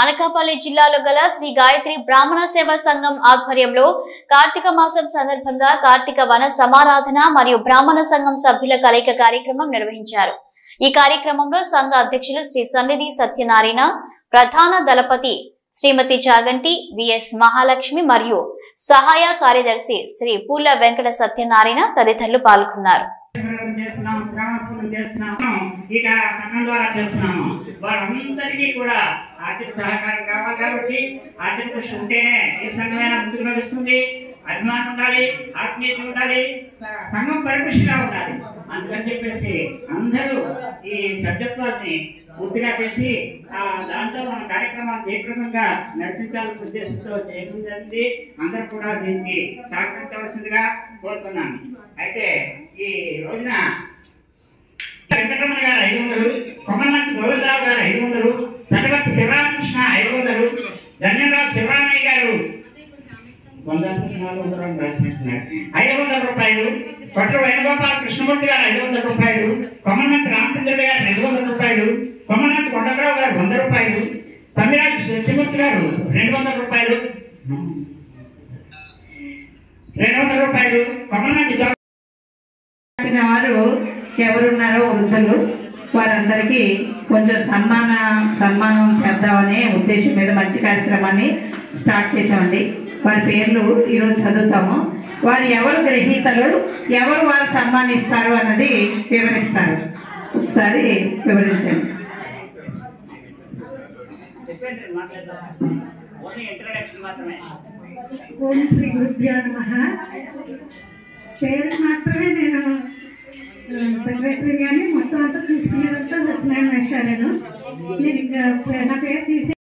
అనకాపల్లి జిల్లాలో గల శ్రీ గాయత్రి బ్రాహ్మణ సేవా సంఘం ఆధ్వర్యంలో కార్తీక మాసం సందర్భంగా కార్తీక వన సమారాధన మరియు బ్రాహ్మణ సంఘం సభ్యుల కలయిక కార్యక్రమం నిర్వహించారు। ఈ కార్యక్రమంలో సంఘ అధ్యక్షులు శ్రీ సన్నిధి సత్యనారాయణ, ప్రధాన దళపతి శ్రీమతి చాగంటి విఎస్ మహాలక్ష్మి మరియు సహాయ కార్యదర్శి శ్రీ పూల వెంకట సత్యనారాయణ తదితరులు పాల్గొన్నారు। ఆర్థిక సహకారం కావాలి కాబట్టి ఆర్థిక కృషి ఉంటేనే ఏ సంఘమైనా ముందుకు నడుస్తుంది। అభిమానం ఉండాలి, ఆత్మీయత ఉండాలి, సంఘం పరిపుష్టిగా ఉండాలి। అందుకని చెప్పేసి అందరూ ఈ సభ్యత్వాన్ని పూర్తిగా చేసి దాంతో మన కార్యక్రమాన్ని జయప్రదంగా నడిపించాలని ఉద్దేశంతో చేయడం జరిగింది। అందరూ కూడా దీనికి సహకరించవలసిందిగా కోరుతున్నాను। అయితే ఈ రోజున వెంకటరమణ గారు 500, కొమ్మలమంచి గోవిందరావు గారు 500, తటవర్తి శివరామకృష్ణ 500, ధన్యరాజు శివరామయ్య గారు 500 రూపాయలు, కొట్ర వేణుగోపాల కృష్ణమూర్తి గారు 500 రూపాయలు, కొమ్మలమంచి రామచంద్రుడు గారు 200 రూపాయలు, కొమ్మలమంచి కొండరావు గారు 100 రూపాయలు, తమ్మిరాజు సత్యమూర్తి గారు 200 రూపాయలు, 200 రూపాయలు, కొమ్మలమంచి వారు ఎవరున్నారో వృద్ధులు వారందరికీ కొంచెం సన్మానం చేద్దామనే ఉద్దేశం మీద మంచి కార్యక్రమాన్ని స్టార్ట్ చేసామండి। వారి పేర్లు ఈరోజు చదువుతాము। వారు ఎవరు గ్రహీతలు, ఎవరు వారు సన్మానిస్తారు అన్నది వివరిస్తారు। ఒకసారి వివరించండి। ఓం శ్రీ గురుభ్యో నమః। పేరు మాత్రమే నేను సెక్రటరీ కానీ మొత్తం అంతా చూసుకునేదంతా సత్యనారాయణ వేశాలను। నేను నా పేరు తీసి